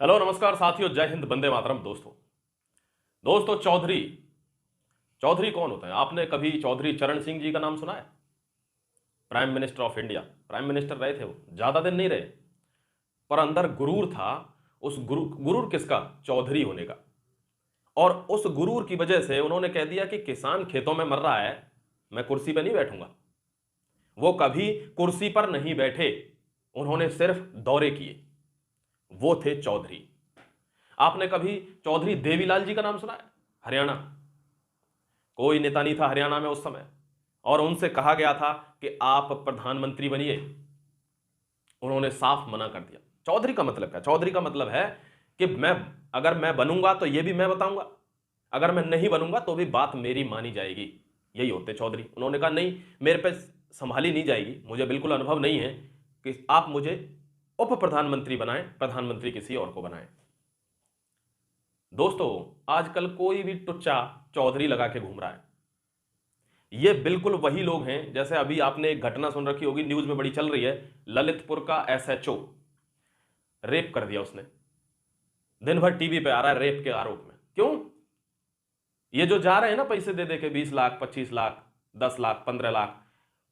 Hello नमस्कार साथियों, जय हिंद, वंदे मातरम। दोस्तों चौधरी चौधरी कौन होता है? आपने कभी चौधरी चरण सिंह जी का नाम सुना है? Prime minister of India, prime minister रहे थे। वो ज्यादा दिन नहीं रहे, पर अंदर गुरूर था। उस गुरूर किसका? चौधरी होने का। और उस गुरूर की वजह से उन्होंने कह दिया कि किसान खेतों में मर रहा है, मैं कुर्सी पर नहीं बैठूंगा। वो कभी कुर्सी पर नहीं बैठे, उन्होंने सिर्फ दौरे किए। वो थे चौधरी। आपने कभी चौधरी देवीलाल जी का नाम सुना है? हरियाणा, कोई नेता नहीं था हरियाणा में उस समय, और उनसे कहा गया था कि आप प्रधानमंत्री बनिए। उन्होंने साफ मना कर दिया। चौधरी का मतलब क्या? चौधरी का मतलब है कि अगर मैं बनूंगा तो यह भी मैं बताऊंगा, अगर मैं नहीं बनूंगा तो भी बात मेरी मानी जाएगी। यही होते चौधरी। उन्होंने कहा नहीं, मेरे पे संभाली नहीं जाएगी, मुझे बिल्कुल अनुभव नहीं है कि आप मुझे उप प्रधानमंत्री बनाएं, प्रधानमंत्री किसी और को बनाएं। दोस्तों आजकल कोई भी टुच्चा चौधरी लगा के घूम रहा है। ये बिल्कुल वही लोग हैं, जैसे अभी आपने एक घटना सुन रखी होगी, न्यूज में बड़ी चल रही है। ललितपुर का एसएचओ रेप कर दिया उसने। दिन भर टीवी पे आ रहा है रेप के आरोप में। क्यों? ये जो जा रहे हैं ना पैसे दे दे के, 20 लाख, 25 लाख, 10 लाख, 15 लाख,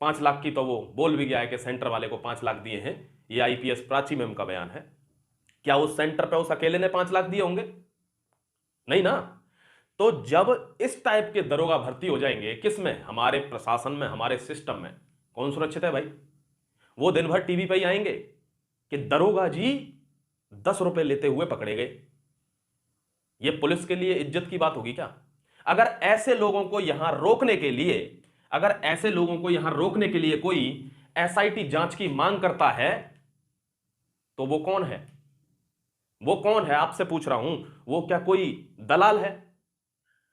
5 लाख की तो वो बोल भी गया है कि सेंटर वाले को 5 लाख दिए हैं। ये आईपीएस प्राची मैम का बयान है। क्या उस सेंटर पे उस अकेले ने 5 लाख दिए होंगे? नहीं ना। तो जब इस टाइप के दरोगा भर्ती हो जाएंगे, किसमें? हमारे प्रशासन में, हमारे सिस्टम में, कौन सुरक्षित है भाई? वो दिन भर टीवी पे ही आएंगे कि दरोगा जी 10 रुपए लेते हुए पकड़े गए। ये पुलिस के लिए इज्जत की बात होगी क्या? अगर ऐसे लोगों को यहां रोकने के लिए, कोई एसआईटी जांच की मांग करता है, तो वो कौन है? आपसे पूछ रहा हूं। वो क्या कोई दलाल है,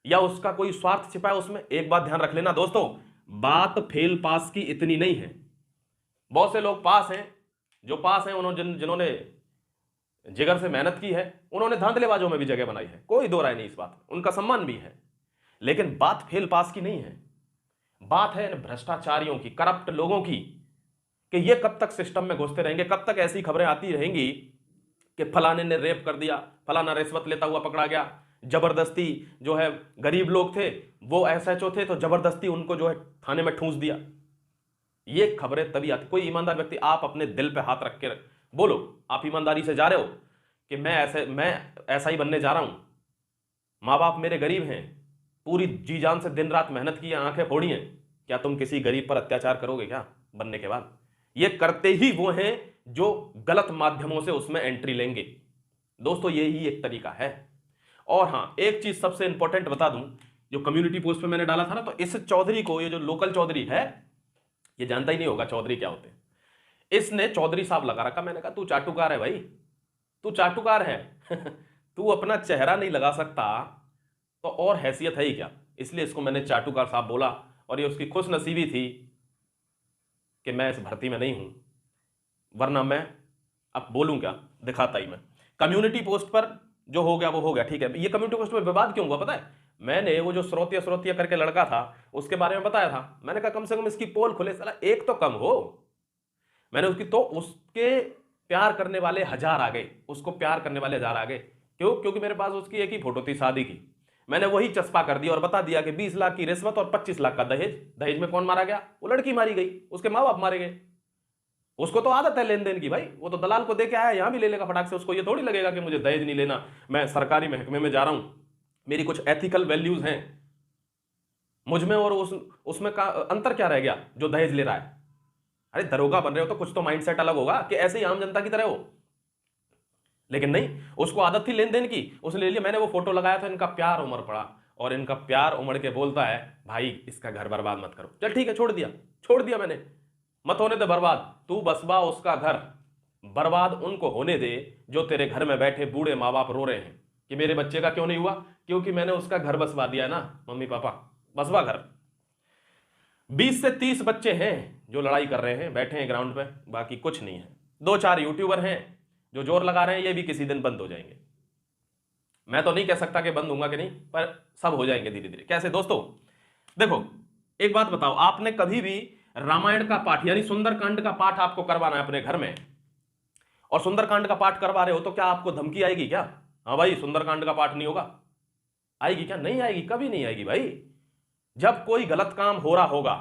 या उसका कोई स्वार्थ छिपा है उसमें? एक बात ध्यान रख लेना दोस्तों, बात फेल पास की इतनी नहीं है। बहुत से लोग पास हैं, जो पास हैं उन्होंने जिन्होंने जिगर से मेहनत की है, उन्होंने धांधलेबाजों में भी जगह बनाई है, कोई दो राय नहीं इस बात में, उनका सम्मान भी है। लेकिन बात फेल पास की नहीं है, बात है इन भ्रष्टाचारियों की, करप्ट लोगों की, कि ये कब तक सिस्टम में घुसते रहेंगे, कब तक ऐसी खबरें आती रहेंगी कि फलाने ने रेप कर दिया, फलाना रिश्वत लेता हुआ पकड़ा गया, जबरदस्ती जो है, गरीब लोग थे, वो एसएचओ थे तो जबरदस्ती उनको जो है थाने में ठूंस दिया। ये खबरें तभी आती। कोई ईमानदार व्यक्ति, आप अपने दिल पे हाथ रख के बोलो, आप ईमानदारी से जा रहे हो कि मैं ऐसा ही बनने जा रहा हूं, माँ बाप मेरे गरीब हैं, पूरी जी जान से दिन रात मेहनत की है, आंखें फोड़ी हैं, क्या तुम किसी गरीब पर अत्याचार करोगे क्या बनने के बाद? ये करते ही वो हैं जो गलत माध्यमों से उसमें एंट्री लेंगे। दोस्तों यही एक तरीका है। और हां, एक चीज सबसे इंपॉर्टेंट बता दूं, जो कम्युनिटी पोस्ट पे मैंने डाला था ना, तो इस चौधरी को, ये जो लोकल चौधरी है, ये जानता ही नहीं होगा चौधरी क्या होते हैं। इसने चौधरी साहब लगा रखा। मैंने कहा तू चाटुकार है भाई, तू चाटुकार है तू अपना चेहरा नहीं लगा सकता तो और हैसियत है ही क्या? इसलिए इसको मैंने चाटुकार साहब बोला, और ये उसकी खुश नसीबी थी कि मैं इस भर्ती में नहीं हूं, वरना मैं अब बोलूं क्या, दिखाता ही मैं। कम्युनिटी पोस्ट पर जो हो गया वो हो गया, ठीक है। ये कम्युनिटी पोस्ट पर विवाद क्यों हुआ पता है? मैंने वो जो स्रोतिया स्रोतिया करके लड़का था, उसके बारे में बताया था। मैंने कहा कम से कम इसकी पोल खुले, साला एक तो कम हो। मैंने उसकी, तो उसके प्यार करने वाले 1000 आ गए, उसको प्यार करने वाले 1000 आ गए। क्यों? क्योंकि मेरे पास उसकी एक ही फोटो थी शादी की। मैंने वही चस्पा कर दिया और बता दिया कि 20 लाख की रिश्वत और 25 लाख का दहेज। दहेज में कौन मारा गया? वो लड़की मारी गई, उसके माँ बाप मारे गए। उसको तो आदत है लेन देन की भाई, वो तो दलाल को दे के आया, यहां भी ले लेगा फटाक से। उसको ये थोड़ी लगेगा कि मुझे दहेज नहीं लेना, मैं सरकारी महकमे में जा रहा हूं, मेरी कुछ एथिकल वैल्यूज हैं मुझ में, और उसमें का अंतर क्या रह गया जो दहेज ले रहा है? अरे दरोगा बन रहे हो तो कुछ तो माइंडसेट अलग होगा कि ऐसे ही आम जनता की तरह हो। लेकिन नहीं, उसको आदत थी लेन देन की, उसने ले लिया। मैंने वो फोटो लगाया था, इनका प्यार उमड़ पड़ा, और इनका प्यार उमड़ के बोलता है भाई इसका घर बर्बाद मत करो। चल ठीक है, छोड़ दिया मैंने, मत होने दे बर्बाद। तू बसवा उसका घर, बर्बाद उनको होने दे जो तेरे घर में बैठे बूढ़े माँ बाप रो रहे हैं कि मेरे बच्चे का क्यों नहीं हुआ, क्योंकि मैंने उसका घर बसवा दिया ना। मम्मी पापा बसवा घर। 20 से 30 बच्चे हैं जो लड़ाई कर रहे हैं, बैठे हैं ग्राउंड पे, बाकी कुछ नहीं है। 2-4 यूट्यूबर हैं जो जोर लगा रहे हैं, ये भी किसी दिन बंद हो जाएंगे। मैं तो नहीं कह सकता कि बंद होगा कि नहीं, पर सब हो जाएंगे धीरे धीरे। कैसे दोस्तों? देखो एक बात बताओ, आपने कभी भी रामायण का पाठ यानी सुंदरकांड का पाठ आपको करवाना है अपने घर में, और सुंदरकांड का पाठ करवा रहे हो तो क्या आपको धमकी आएगी क्या? हाँ भाई, सुंदरकांड का पाठ नहीं होगा, आएगी क्या? नहीं आएगी, कभी नहीं आएगी भाई। जब कोई गलत काम हो रहा होगा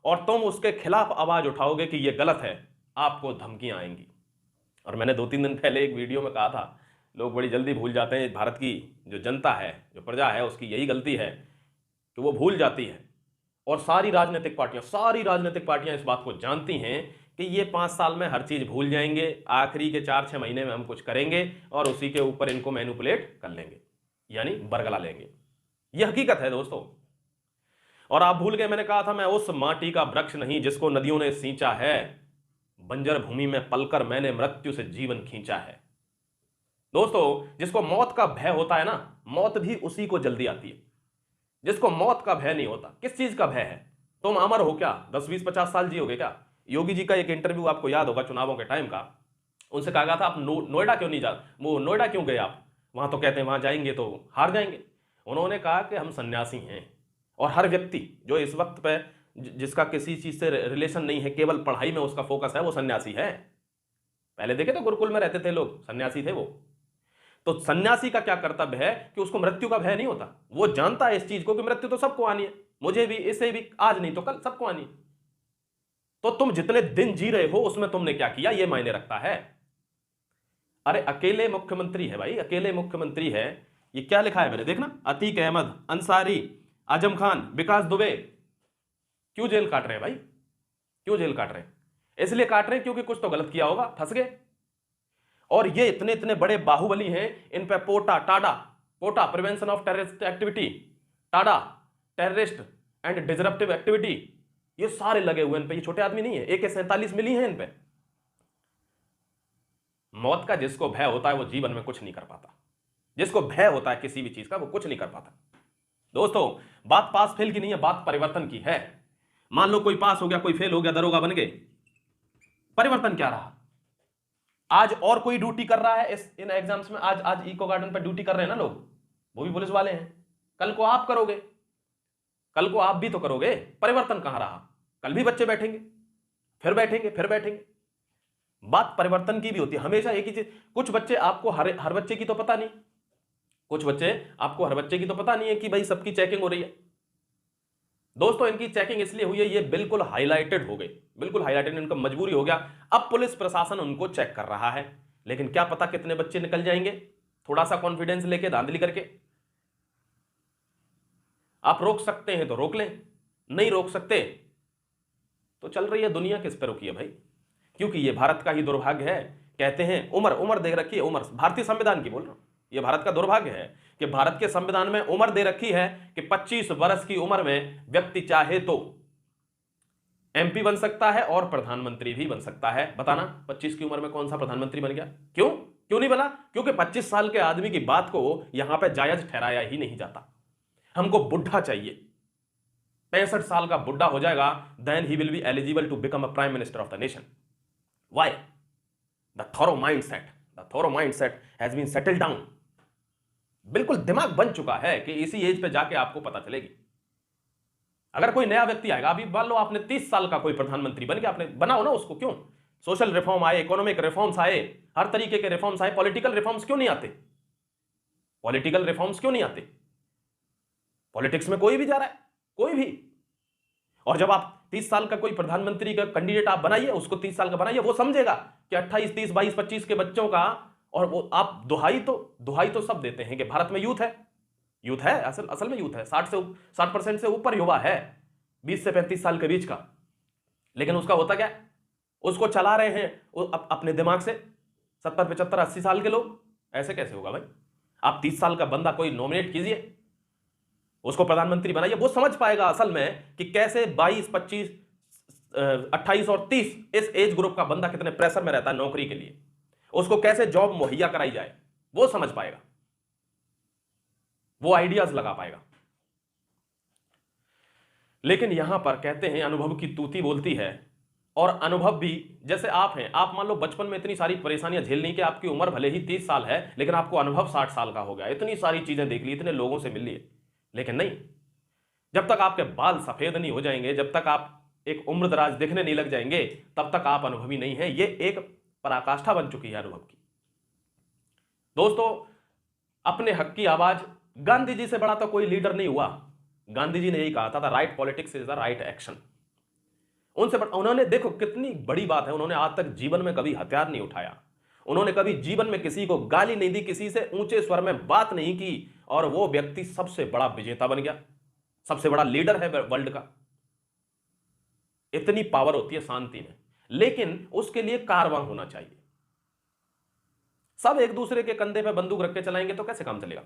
और तुम उसके खिलाफ आवाज उठाओगे कि यह गलत है, आपको धमकियां आएंगी। और मैंने 2-3 दिन पहले एक वीडियो में कहा था, लोग बड़ी जल्दी भूल जाते हैं, भारत की जो जनता है, जो प्रजा है, उसकी यही गलती है कि वो भूल जाती है। और सारी राजनीतिक पार्टियां इस बात को जानती हैं कि ये 5 साल में हर चीज भूल जाएंगे, आखिरी के 4-6 महीने में हम कुछ करेंगे और उसी के ऊपर इनको मैनिपुलेट कर लेंगे, यानी बरगला लेंगे। यह हकीकत है दोस्तों। और आप भूल गए, मैंने कहा था मैं उस माटी का वृक्ष नहीं जिसको नदियों ने सींचा है, बंजर भूमि में पलकर मैंने मृत्यु से जीवन खींचा है। दोस्तों, जिसको मौत का भय होता है ना, मौत भी उसी को जल्दी आती है। जिसको मौत का भय नहीं होता, किस चीज का भय है? तुम अमर हो क्या? 10-20-50 साल जियोगे क्या? योगी जी का एक इंटरव्यू आपको याद होगा चुनावों के टाइम का, उनसे कहा गया था आप नोएडा क्यों नहीं जा, वो नोएडा क्यों गए आप? वहां तो कहते हैं वहां जाएंगे तो हार जाएंगे। उन्होंने कहा कि हम सन्यासी हैं और हर व्यक्ति जो इस वक्त पे जिसका किसी चीज से रिलेशन नहीं है, केवल पढ़ाई में उसका फोकस है, वो सन्यासी है। पहले देखे तो गुरुकुल में रहते थे लोग, सन्यासी थे वो। तो सन्यासी का क्या कर्तव्य है कि उसको मृत्यु का भय नहीं होता। वो जानता है इस चीज को कि मृत्यु तो सबको आनी है, मुझे भी, इसे भी, आज नहीं तो कल सबको आनी है। तो तुम जितने दिन जी रहे हो उसमें तुमने क्या किया, ये मायने रखता है। अरे अकेले मुख्यमंत्री है भाई, अकेले मुख्यमंत्री है। ये क्या लिखा है मैंने, देखना, अतीक अहमद अंसारी, आजम खान, विकास दुबे। क्यों जेल काट रहे हैं भाई? क्यों जेल काट रहे हैं? इसलिए काट रहे हैं क्योंकि कुछ तो गलत किया होगा, फंस गए। और ये इतने इतने बड़े बाहुबली हैं, इन पे POTA prevention of terrorist activity, TADA terrorist and disruptive activity, ये सारे लगे हुए इन पे। ये छोटे आदमी नहीं है, AK-47 मिली है इन पे। मौत का जिसको भय होता है वो जीवन में कुछ नहीं कर पाता। जिसको भय होता है किसी भी चीज का, वो कुछ नहीं कर पाता। दोस्तों, बात पास फेल की नहीं है, बात परिवर्तन की है। मान लो कोई पास हो गया, कोई फेल हो गया, दरोगा बन गए, परिवर्तन क्या रहा? आज और कोई ड्यूटी कर रहा है इन एग्जाम्स में। आज इको गार्डन पर ड्यूटी कर रहे हैं ना लोग, वो भी पुलिस वाले हैं। कल को आप करोगे, कल को आप भी तो करोगे। परिवर्तन कहां रहा? कल भी बच्चे बैठेंगे, फिर बैठेंगे, फिर बैठेंगे। बात परिवर्तन की भी होती है हमेशा एक ही चीज। कुछ बच्चे आपको हर बच्चे की तो पता नहीं, कुछ बच्चे आपको हर बच्चे की तो पता नहीं है कि भाई सबकी चेकिंग हो रही है। दोस्तों, इनकी चेकिंग इसलिए हुई है, ये बिल्कुल हाईलाइटेड हो गई, बिल्कुल हाईलाइटेड, इनका मजबूरी हो गया। अब पुलिस प्रशासन उनको चेक कर रहा है, लेकिन क्या पता कितने बच्चे निकल जाएंगे थोड़ा सा कॉन्फिडेंस लेके, धांधली करके। आप रोक सकते हैं तो रोक लें, नहीं रोक सकते तो चल रही है दुनिया, किस पे रोकी है भाई? क्योंकि ये भारत का ही दुर्भाग्य है। कहते हैं उम्र दे रखी है, उम्र भारतीय संविधान की बोल रहा हूं, ये भारत का दुर्भाग्य है कि भारत के संविधान में उम्र दे रखी है कि 25 वर्ष की उम्र में व्यक्ति चाहे तो MP बन सकता है और प्रधानमंत्री भी बन सकता है। बताना 25 की उम्र में कौन सा प्रधानमंत्री बन गया? क्यों नहीं बना? क्योंकि 25 साल के आदमी की बात को यहां पर जायज ठहराया ही नहीं जाता। हमको बुढ़ा चाहिए, 65 साल का बुढ़ा हो जाएगा, then he will be eligible to become a prime minister of the nation. Why? The thorough mindset has been settled down. बिल्कुल दिमाग बन चुका है कि इसी एज पे जाके आपको पता चलेगी। अगर कोई नया व्यक्ति आएगा, अभी मान लो आपने 30 साल का कोई प्रधानमंत्री बन गया, आपने बनाओ ना उसको। क्यों? सोशल रिफॉर्म आए, इकोनॉमिक रिफॉर्म्स आए, हर तरीके के रिफॉर्म्स आए, पॉलिटिकल रिफॉर्म्स क्यों नहीं आते? पॉलिटिकल रिफॉर्म्स क्यों नहीं आते? पॉलिटिक्स में कोई भी जा रहा है, कोई भी। और जब आप 30 साल का कोई प्रधानमंत्री का कैंडिडेट आप बनाइए, उसको 30 साल का बनाइए, वो समझेगा कि 28, 30, 22, 25 के बच्चों का, और वो आप दुहाई तो सब देते हैं कि भारत में यूथ है, असल में यूथ है, 60% से ऊपर युवा है, 20 से 35 साल के बीच का। लेकिन उसका होता क्या? उसको चला रहे हैं अपने दिमाग से 70, 75, 80 साल के लोग। ऐसे कैसे होगा भाई? आप 30 साल का बंदा कोई नॉमिनेट कीजिए, उसको प्रधानमंत्री बनाइए, वो समझ पाएगा असल में कि कैसे 22, 25, 28 और 30 इस एज ग्रुप का बंदा कितने प्रेशर में रहता है नौकरी के लिए, उसको कैसे जॉब मुहैया कराई जाए, वो समझ पाएगा, वो आइडियाज लगा पाएगा। लेकिन यहां पर कहते हैं अनुभव की तूती बोलती है, और अनुभव भी जैसे आप हैं, आप मान लो बचपन में इतनी सारी परेशानियां झेलनी कि आपकी उम्र भले ही 30 साल है, लेकिन आपको अनुभव 60 साल का हो गया, इतनी सारी चीजें देख ली, इतने लोगों से मिल लिए। लेकिन नहीं, जब तक आपके बाल सफेद नहीं हो जाएंगे, जब तक आप एक उम्र दराज दिखने नहीं लग जाएंगे, तब तक आप अनुभवी नहीं है। ये एक पराकाष्ठा बन चुकी है अनुभव की। दोस्तों, अपने हक की आवाज, गांधी जी से बड़ा तो कोई लीडर नहीं हुआ। गांधी जी ने यही कहा था, right politics is the right action. उनसे उन्होंने, देखो कितनी बड़ी बात है, उन्होंने आज तक जीवन में कभी हथियार नहीं उठाया, उन्होंने कभी जीवन में किसी को गाली नहीं दी, किसी से ऊंचे स्वर में बात नहीं की, और वो व्यक्ति सबसे बड़ा विजेता बन गया, सबसे बड़ा लीडर है वर्ल्ड का। इतनी पावर होती है शांति में, लेकिन उसके लिए कारवां होना चाहिए। सब एक दूसरे के कंधे पे बंदूक रख के चलाएंगे तो कैसे काम चलेगा।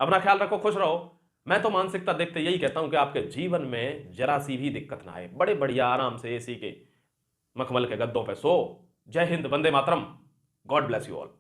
अपना ख्याल रखो, खुश रहो। मैं तो मानसिकता देखते यही कहता हूं कि आपके जीवन में जरा सी भी दिक्कत ना आए, बड़े बढ़िया आराम से एसी के मखमल के गद्दों पे सो। जय Hind, Vande Mataram, God bless you all.